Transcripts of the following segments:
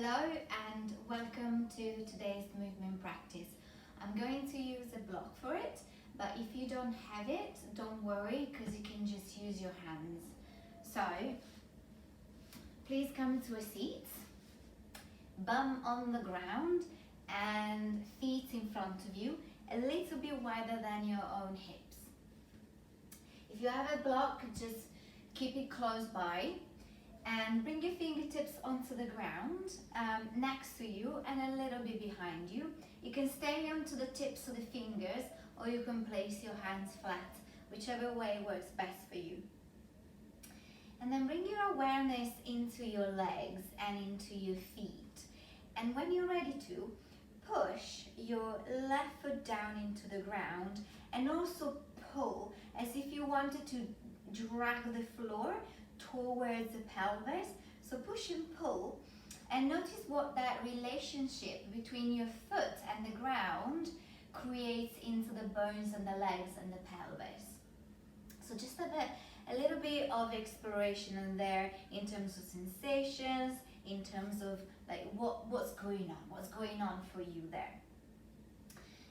Hello and welcome to today's movement practice. I'm going to use a block for it, but if you don't have it, don't worry because you can just use your hands. So, please come to a seat, bum on the ground and feet in front of you, a little bit wider than your own hips. If you have a block, just keep it close by. And bring your fingertips onto the ground next to you and a little bit behind you. You can stay onto the tips of the fingers or you can place your hands flat, whichever way works best for you. And then bring your awareness into your legs and into your feet. And when you're ready to, push your left foot down into the ground and also pull as if you wanted to drag the floor towards the pelvis. So push and pull and notice what that relationship between your foot and the ground creates into the bones and the legs and the pelvis. So just have a little bit of exploration in there in terms of sensations, in terms of like what's going on for you there.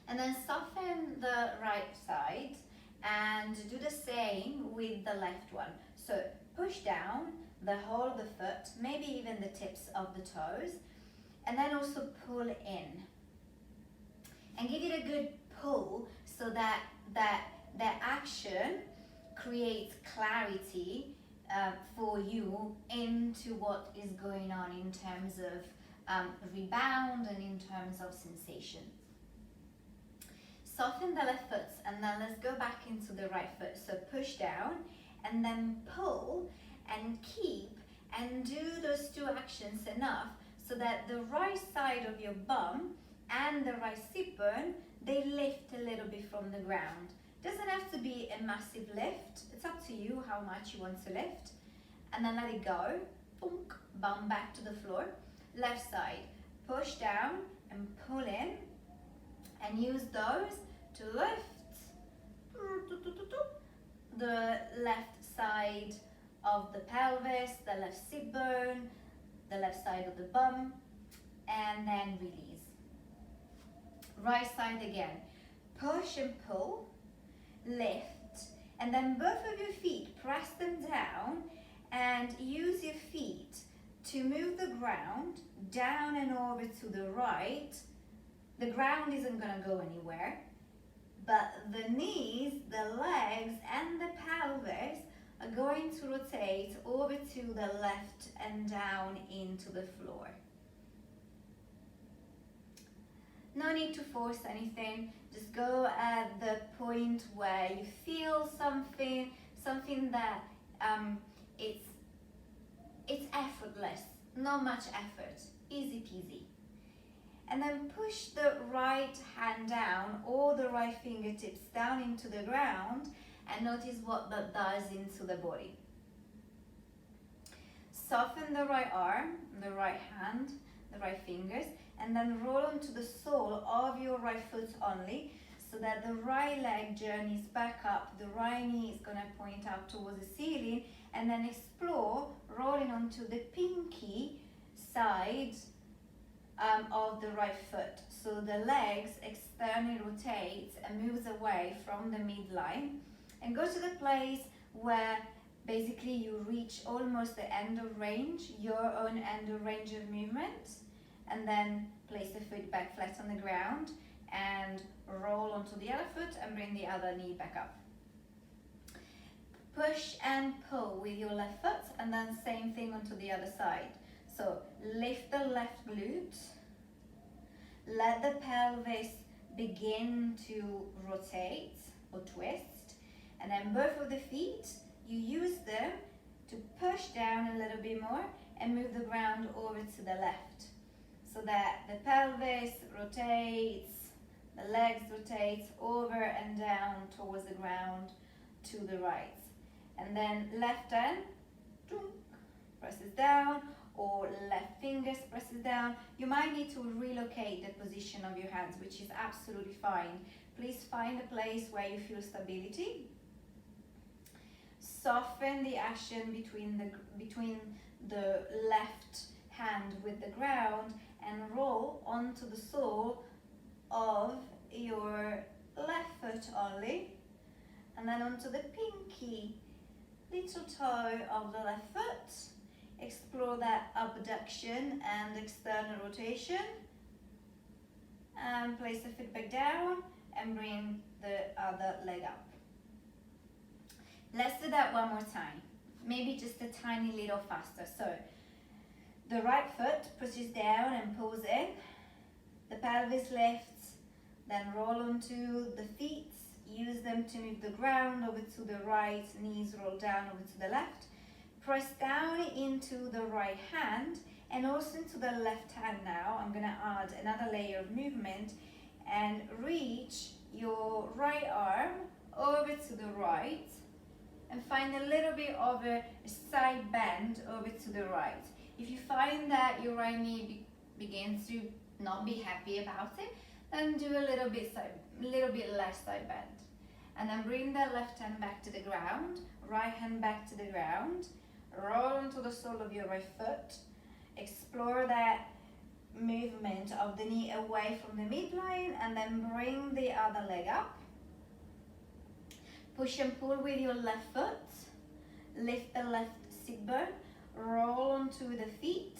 And then soften the right side and do the same with the left one. So push down the whole of the foot, maybe even the tips of the toes, and then also pull in. And give it a good pull so that the action creates clarity for you into what is going on in terms of rebound and in terms of sensation. Soften the left foot and then let's go back into the right foot. So push down and then pull and keep and do those two actions enough so that the right side of your bum and the right sit bone, they lift a little bit from the ground. Doesn't have to be a massive lift. It's up to you how much you want to lift. And then let it go. Boom, bum back to the floor. Left side, push down and pull in and use those to lift the left side of the pelvis, the left sit bone, the left side of the bum, and then release. Right side again. Push and pull, lift, and then both of your feet, press them down and use your feet to move the ground down and over to the right. The ground isn't going to go anywhere, but the knees, the legs, and the pelvis are going to rotate over to the left and down into the floor. No need to force anything, just go at the point where you feel something that it's effortless, not much effort, easy peasy. And then push the right hand down or the right fingertips down into the ground and notice what that does into the body. Soften the right arm, the right hand, the right fingers, and then roll onto the sole of your right foot only so that the right leg journeys back up, the right knee is going to point up towards the ceiling, and then explore rolling onto the pinky side of the right foot. So the legs externally rotates and moves away from the midline and go to the place where basically you reach almost the end of range, your own end of range of movement, and then place the foot back flat on the ground and roll onto the other foot and bring the other knee back up. Push and pull with your left foot and then same thing onto the other side. So lift the left glute, let the pelvis begin to rotate or twist, and then both of the feet, you use them to push down a little bit more and move the ground over to the left so that the pelvis rotates, the legs rotate over and down towards the ground to the right. And then left hand presses down or left fingers presses down. You might need to relocate the position of your hands, which is absolutely fine. Please find a place where you feel stability. Soften the action between the left hand with the ground and roll onto the sole of your left foot only, and then onto the pinky little toe of the left foot. Explore that abduction and external rotation, and place the foot back down and bring the other leg up. Let's do that one more time, maybe just a tiny little faster. So the right foot pushes down and pulls in, the pelvis lifts, then roll onto the feet, use them to move the ground over to the right, knees roll down over to the left, press down into the right hand and also into the left hand now. I'm going to add another layer of movement and reach your right arm over to the right and find a little bit of a side bend over to the right. If you find that your right knee begins to not be happy about it, then do a little bit less side bend. And then bring the left hand back to the ground, right hand back to the ground, roll onto the sole of your right foot, explore that movement of the knee away from the midline, and then bring the other leg up. Push and pull with your left foot, lift the left sit bone, roll onto the feet,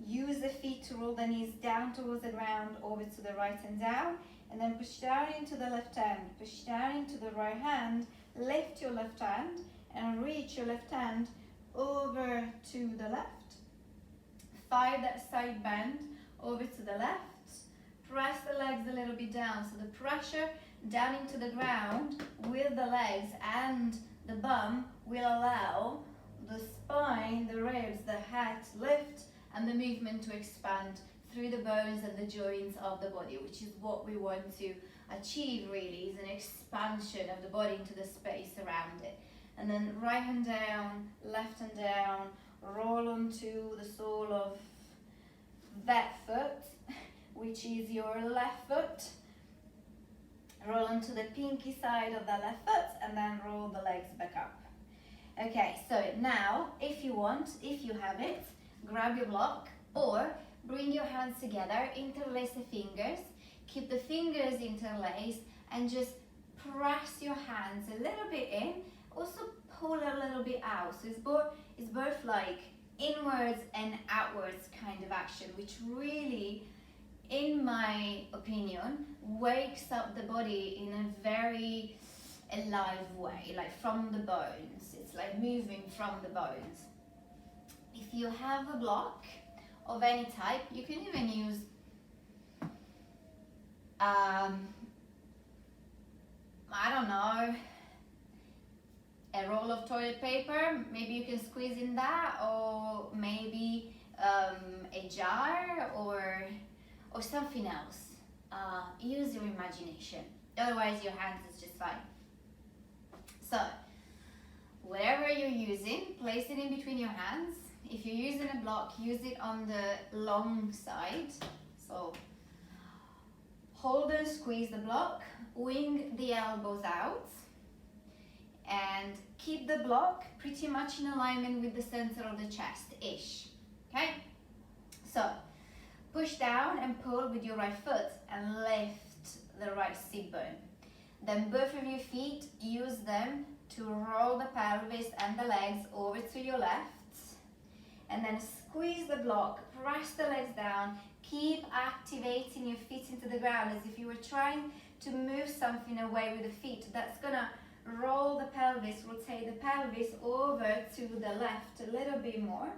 use the feet to roll the knees down towards the ground, over to the right and down, and then push down into the left hand, push down into the right hand, lift your left hand and reach your left hand over to the left. Find that side bend over to the left. Press the legs a little bit down, so the pressure down into the ground with the legs and the bum will allow the spine, the ribs, the head to lift and the movement to expand through the bones and the joints of the body, which is what we want to achieve really, is an expansion of the body into the space around it. And then right hand down, left hand down, roll onto the sole of that foot, which is your left foot. Roll onto the pinky side of the left foot and then roll the legs back up. Okay, so now if you want, if you have it, grab your block or bring your hands together, interlace the fingers, keep the fingers interlaced and just press your hands a little bit in, also pull a little bit out. So it's both like inwards and outwards kind of action, which really, in my opinion, wakes up the body in a very alive way, like from the bones. It's like moving from the bones. If you have a block of any type, you can even use I don't know, a roll of toilet paper, maybe you can squeeze in that, or maybe a jar or something else. Use your imagination, otherwise your hands is just fine. So whatever you're using, place it in between your hands. If you're using a block, use it on the long side. So hold and squeeze the block, wing the elbows out, and keep the block pretty much in alignment with the center of the chest-ish, okay? So push down and pull with your right foot and lift the right sit bone. Then both of your feet, use them to roll the pelvis and the legs over to your left. And then squeeze the block, press the legs down, keep activating your feet into the ground as if you were trying to move something away with the feet. That's gonna roll the pelvis, rotate the pelvis over to the left a little bit more.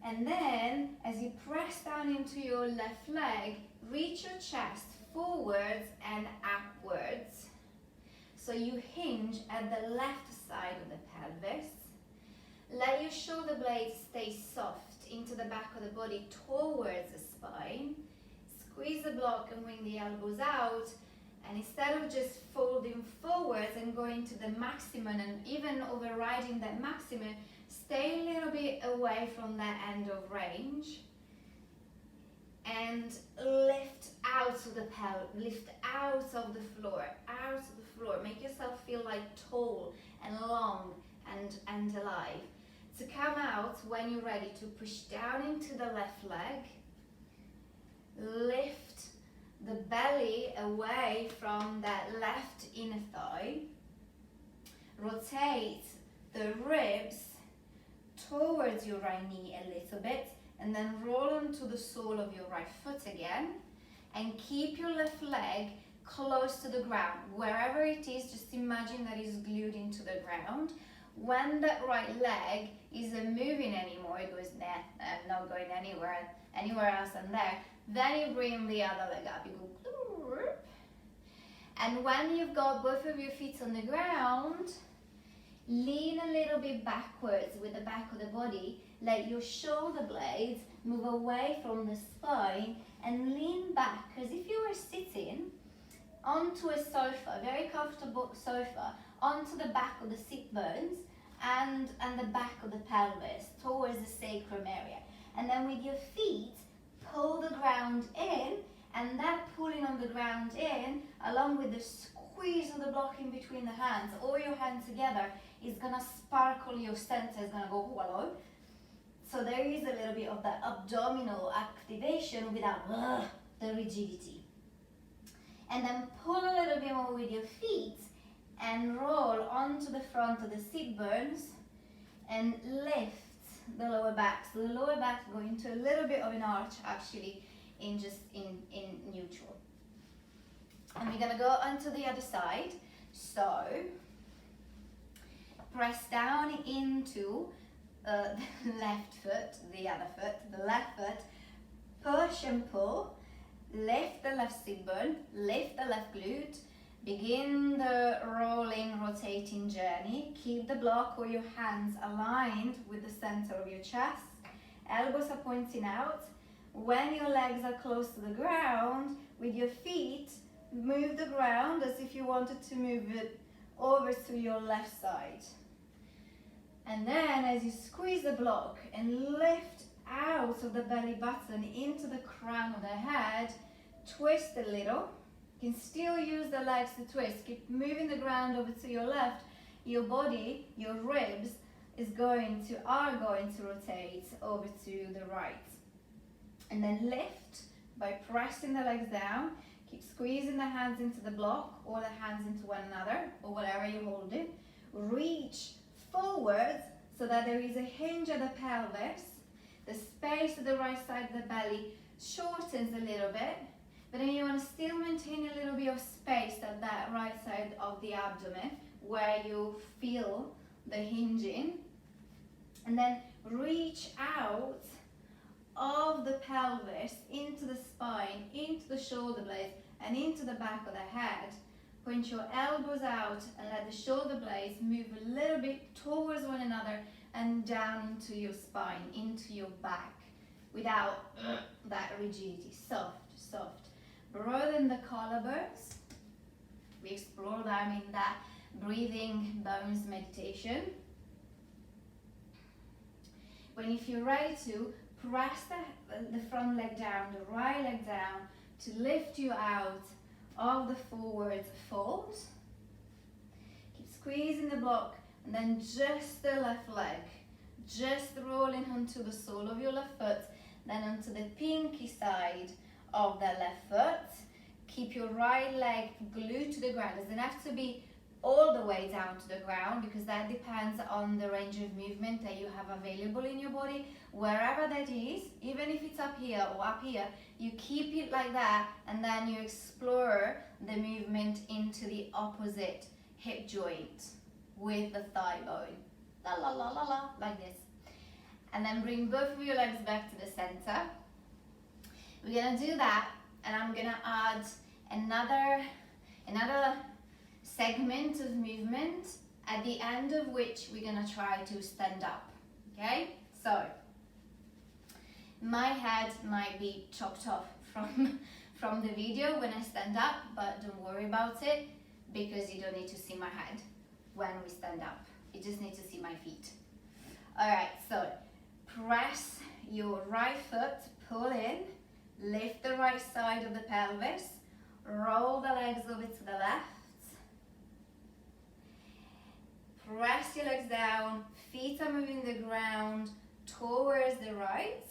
And then, as you press down into your left leg, reach your chest forwards and upwards. So you hinge at the left side of the pelvis. Let your shoulder blades stay soft into the back of the body towards the spine. Squeeze the block and wing the elbows out. And instead of just folding forwards and going to the maximum and even overriding that maximum, stay a little bit away from that end of range. And lift out of the pelvis, lift out of the floor, out of the floor. Make yourself feel like tall and long and alive. to come out when you're ready to push down into the left leg. Lift the belly away from that left inner thigh. Rotate the ribs towards your right knee a little bit, and then roll onto the sole of your right foot again, and keep your left leg close to the ground. Wherever it is, just imagine that it's glued into the ground. When that right leg isn't moving anymore, it goes, nah, I'm not going anywhere else than there, then you bring the other leg up. You go, and when you've got both of your feet on the ground, lean a little bit backwards with the back of the body. Let your shoulder blades move away from the spine and lean back as if you were sitting onto a sofa, a very comfortable sofa, onto the back of the sit bones and the back of the pelvis towards the sacrum area. And then with your feet, pull the ground in, and that pulling on the ground in, along with the squeeze of the block in between the hands, or your hands together, is gonna sparkle your center, is gonna go hello. So there is a little bit of that abdominal activation without the rigidity. And then pull a little bit more with your feet and roll onto the front of the sit bones and lift the lower back. So the lower back going to a little bit of an arch actually in neutral. And we're gonna go onto the other side. So press down into the left foot, the other foot, the left foot, push and pull, lift the left sit bone, lift the left glute, begin the rolling, rotating journey. Keep the block or your hands aligned with the center of your chest. Elbows are pointing out. When your legs are close to the ground, with your feet, move the ground as if you wanted to move it over to your left side. And then as you squeeze the block and lift out of the belly button into the crown of the head, twist a little. You can still use the legs to twist. Keep moving the ground over to your left. Your body, your ribs, are going to rotate over to the right. And then lift by pressing the legs down. Keep squeezing the hands into the block or the hands into one another or whatever you hold it. Reach forwards so that there is a hinge at the pelvis. The space at the right side of the belly shortens a little bit, but then you want to still maintain a little bit of space at that right side of the abdomen where you feel the hinging. And then reach out of the pelvis into the spine, into the shoulder blades, and into the back of the head. Point your elbows out and let the shoulder blades move a little bit towards one another and down into your spine, into your back, without that rigidity. Soft, soft. Broaden the collarbones. We explore them in that breathing bones meditation. If you're ready to, press the front leg down, the right leg down, to lift you out of the forward fold. Keep squeezing the block, and then just the left leg, just rolling onto the sole of your left foot, then onto the pinky side of the left foot. Keep your right leg glued to the ground. It doesn't have to be all the way down to the ground, because that depends on the range of movement that you have available in your body. Wherever that is, even if it's up here or up here, you keep it like that, and then you explore the movement into the opposite hip joint with the thigh bone. La la la la la, like this. And then bring both of your legs back to the center. We're gonna do that, and I'm gonna add another segment of movement, at the end of which we're gonna try to stand up. Okay, so my head might be chopped off from the video when I stand up, but don't worry about it, because you don't need to see my head when we stand up. You just need to see my feet. All right, so press your right foot, pull in, lift the right side of the pelvis, roll the legs over to the left, Press your legs down, feet are moving the ground towards the right,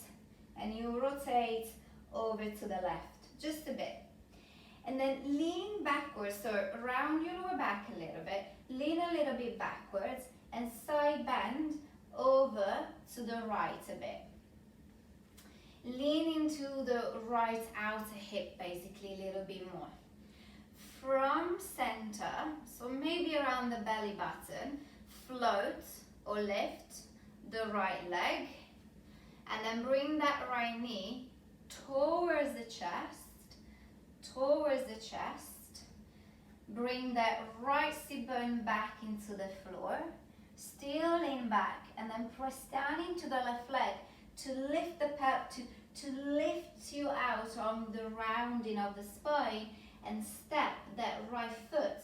and you rotate over to the left, just a bit. And then lean backwards, so round your lower back a little bit, lean a little bit backwards, and side bend over to the right a bit. Lean into the right outer hip, basically a little bit more. From center, so maybe around the belly button, float or lift the right leg, and then bring that right knee towards the chest, bring that right sit bone back into the floor, still lean back, and then press down into the left leg to lift the to lift you out on the rounding of the spine, and step that right foot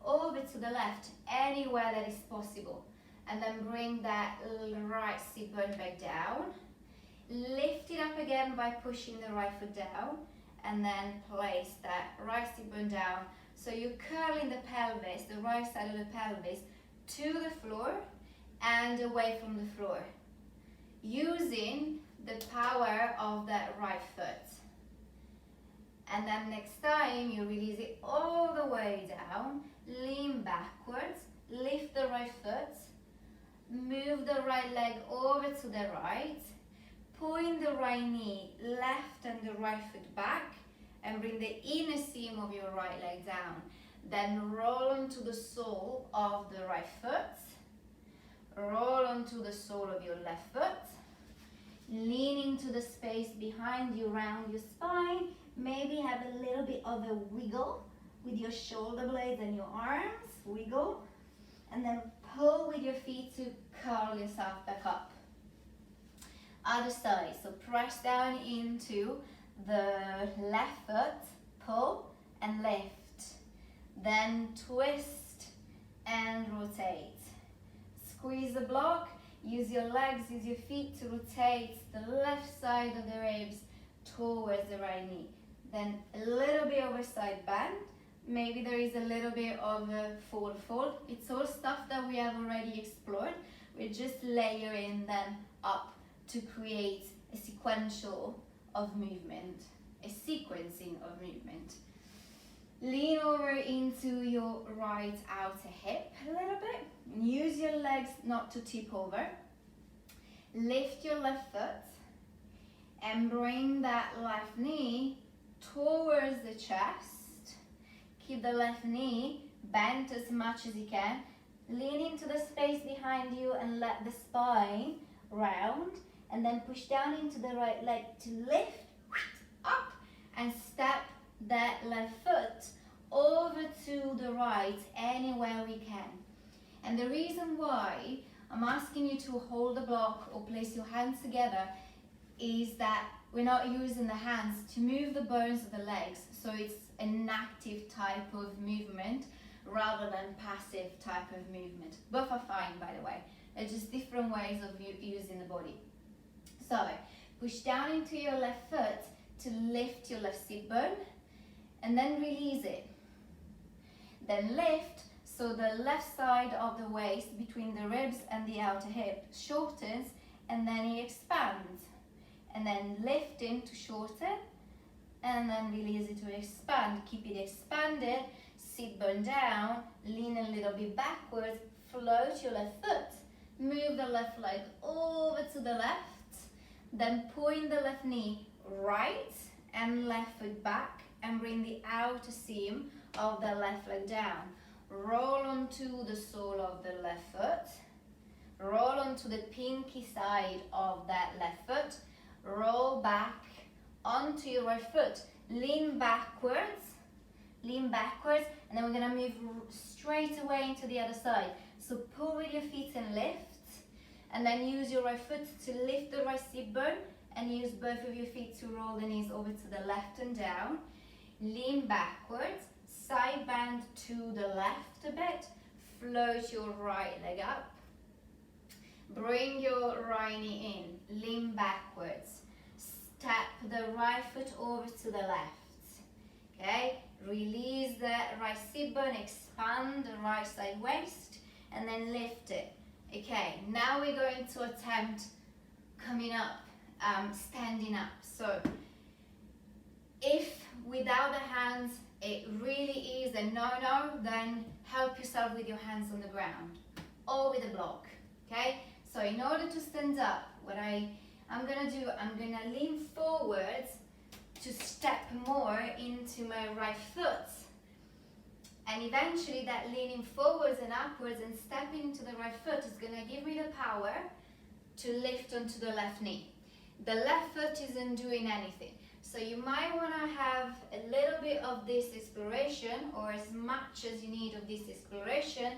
over to the left anywhere that is possible, and then bring that right sit bone back down, lift it up again by pushing the right foot down, and then place that right sit bone down. So you're curling the pelvis, the right side of the pelvis, to the floor and away from the floor, using the power of that right foot. And then next time you release it all the way down, lean backwards, lift the right foot, move the right leg over to the right, point the right knee left and the right foot back, and bring the inner seam of your right leg down. Then roll onto the sole of the right foot, roll onto the sole of your left foot, lean into the space behind you, round your spine. Maybe have a little bit of a wiggle with your shoulder blades and your arms, wiggle, and then pull with your feet to curl yourself back up. Other side, so press down into the left foot, pull and lift, then twist and rotate. Squeeze the block, use your legs, use your feet to rotate the left side of the ribs towards the right knee. Then a little bit of a side bend, maybe there is a little bit of a forward fold. It's all stuff that we have already explored. We're just layering them up to create a sequential of movement, a sequencing of movement. Lean over into your right outer hip a little bit, and use your legs not to tip over. Lift your left foot and bring that left knee towards the chest. Keep the left knee bent as much as you can. Lean into the space behind you and let the spine round, and then push down into the right leg to lift up and step that left foot over to the right anywhere we can. And the reason why I'm asking you to hold the block or place your hands together is that we're not using the hands to move the bones of the legs, so it's an active type of movement rather than passive type of movement. Both are fine, by the way. They're just different ways of using the body. So push down into your left foot to lift your left sit bone, and then release it. Then lift, so the left side of the waist between the ribs and the outer hip shortens, and then it expands. And then lifting to shorten, and then release it to expand. Keep it expanded, sit bone down, lean a little bit backwards, float your left foot, move the left leg over to the left, then point the left knee right and left foot back, and bring the outer seam of the left leg down. Roll onto the sole of the left foot, roll onto the pinky side of that left foot, roll back onto your right foot, lean backwards, and then we're gonna move straight away into the other side. So pull with your feet and lift, and then use your right foot to lift the right sit bone, and use both of your feet to roll the knees over to the left and down. Lean backwards, side bend to the left a bit, float your right leg up, bring your right knee in, lean backwards, step the right foot over to the left, okay? Release the right sit bone, expand the right side waist, and then lift it. Okay, now we're going to attempt coming up, standing up. So if without the hands it really is a no-no, then help yourself with your hands on the ground or with a block. Okay, so in order to stand up, what I'm gonna do, I'm gonna lean forwards to step more into my right foot, and eventually that leaning forwards and upwards and stepping into the right foot is gonna give me the power to lift onto the left knee. The left foot isn't doing anything, so you might want to have a little bit of this exploration, or as much as you need of this exploration,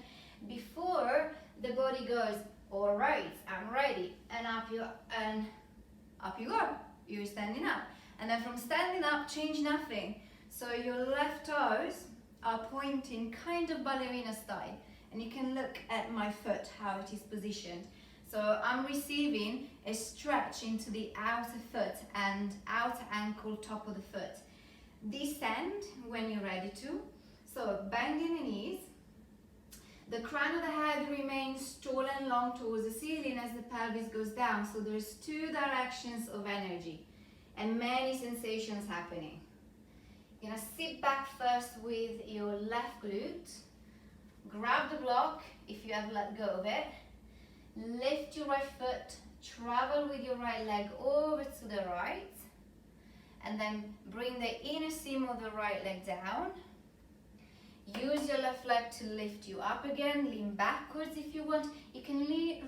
before the body goes, all right, I'm ready, and up you go. You're standing up, and then from standing up, change nothing. So your left toes are pointing kind of ballerina style, and you can look at my foot how it is positioned. So I'm receiving a stretch into the outer foot and outer ankle, top of the foot. Descend when you're ready to. So bending the knees. The crown of the head remains tall and long towards the ceiling as the pelvis goes down. So there's two directions of energy and many sensations happening. You're gonna sit back first with your left glute. Grab the block if you have let go of it. Lift your right foot, travel with your right leg over to the right, and then bring the inner seam of the right leg down. Use your left leg to lift you up again, lean backwards if you want. You can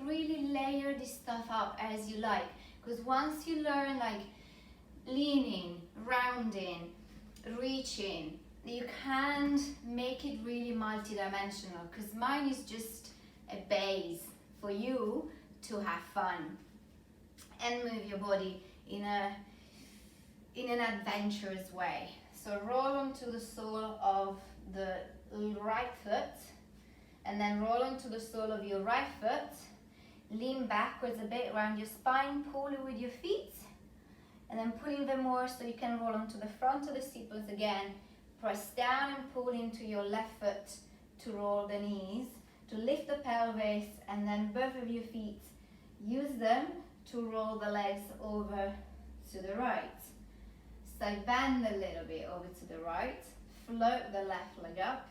really layer this stuff up as you like, because once you learn like leaning, rounding, reaching, you can make it really multi-dimensional, because mine is just a base for you to have fun and move your body in an adventurous way. So roll onto the sole of the right foot, and then roll onto the sole of your right foot. Lean backwards a bit around your spine, pull it with your feet, and then pulling them more so you can roll onto the front of the sit bones again. Press down and pull into your left foot to roll the knees, to lift the pelvis, and then both of your feet, use them to roll the legs over to the right. So bend a little bit over to the right, float the left leg up,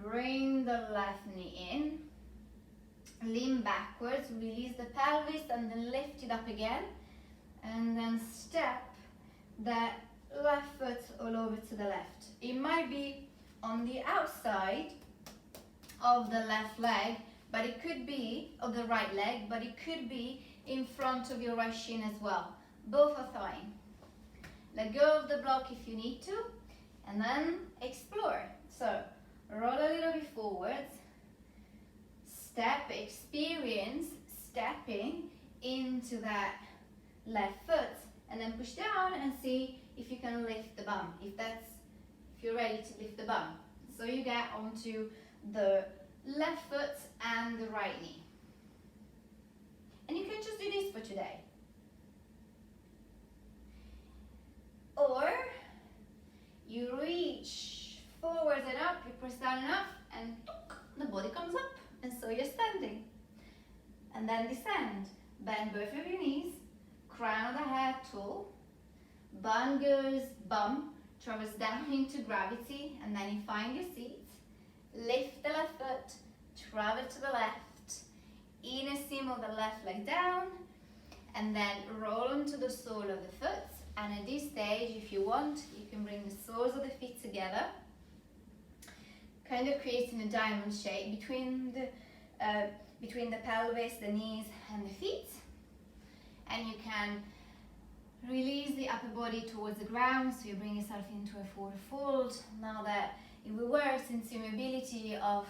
bring the left knee in, lean backwards, release the pelvis, and then lift it up again, and then step that left foot all over to the left. It might be on the outside of the left leg, but it could be of the right leg, but it could be in front of your right shin as well. Both are fine. Let go of the block if you need to, and then explore. So roll a little bit forwards, step, experience stepping into that left foot, and then push down and see if you can lift the bum, if you're ready to lift the bum. So you get onto the left foot and the right knee. And you can just do this for today. Or you reach forwards and up, you press down enough, and the body comes up, and so you're standing. And then descend. Bend both of your knees, crown of the head tall, bum travels down into gravity, and then you find your seat. Lift the left foot, travel to the left, inner seam of the left leg down, and then roll onto the sole of the foot. And at this stage, if you want, you can bring the soles of the feet together, kind of creating a diamond shape between the pelvis, the knees, and the feet. And you can release the upper body towards the ground, so you bring yourself into a forward fold. Now that it will work into mobility of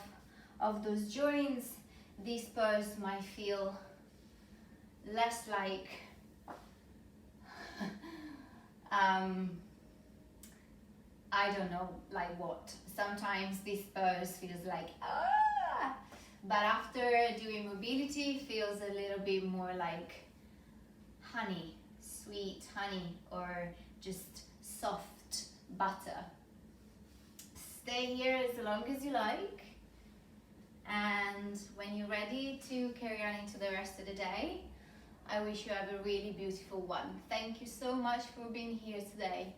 those joints, this pose might feel less like I don't know, like what. Sometimes this pose feels like but after doing mobility, it feels a little bit more like honey, sweet honey, or just soft butter. Stay here as long as you like. And when you're ready to carry on into the rest of the day, I wish you have a really beautiful one. Thank you so much for being here today.